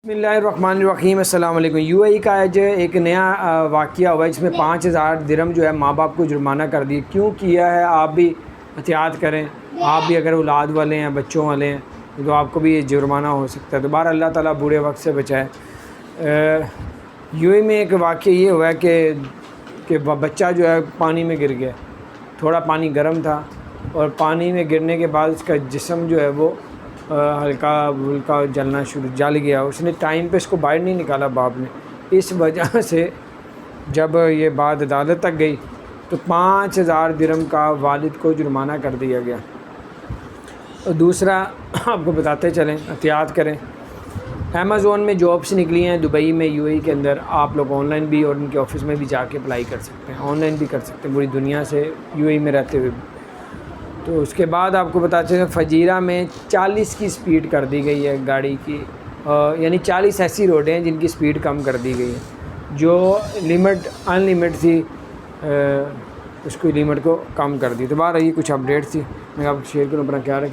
بسم اللہ الرحمن الرحیم، السلام علیکم۔ یو اے ای کا جو ایک نیا واقعہ ہوا ہے جس میں 5000 درہم جو ہے ماں باپ کو جرمانہ کر دی۔ کیوں کیا ہے؟ آپ بھی احتیاط کریں، آپ بھی اگر اولاد والے ہیں، بچوں والے ہیں تو آپ کو بھی یہ جرمانہ ہو سکتا ہے۔ دوبارہ اللہ تعالیٰ برے وقت سے بچائے۔ یو اے میں ایک واقعہ یہ ہوا ہے کہ بچہ جو ہے پانی میں گر گیا۔ تھوڑا پانی گرم تھا اور پانی میں گرنے کے بعد اس کا جسم جو ہے وہ ہلکا ہلکا جلنا جل گیا۔ اس نے ٹائم پہ اس کو باہر نہیں نکالا باپ نے۔ اس وجہ سے جب یہ بات عدالت تک گئی تو 5000 درہم کا والد کو جرمانہ کر دیا گیا۔ اور دوسرا آپ کو بتاتے چلیں، احتیاط کریں۔ امیزون میں جابس نکلی ہیں دبئی میں، یو اے ای کے اندر۔ آپ لوگ آن لائن بھی اور ان کے آفس میں بھی جا کے اپلائی کر سکتے ہیں، آن لائن بھی کر سکتے ہیں پوری دنیا سے، یو اے ای میں رہتے ہوئے بھی۔ تو اس کے بعد آپ کو بتاتے ہیں فجیرہ میں 40 کی سپیڈ کر دی گئی ہے گاڑی کی، یعنی 40 ایسی روڈیں ہیں جن کی سپیڈ کم کر دی گئی ہے۔ جو لمٹ ان لمٹ تھی اس کو لمٹ کو کم کر دی۔ تو بہرحال یہ کچھ اپڈیٹ تھی، میں آپ کو شیئر کروں، اپنا خیال رکھیں۔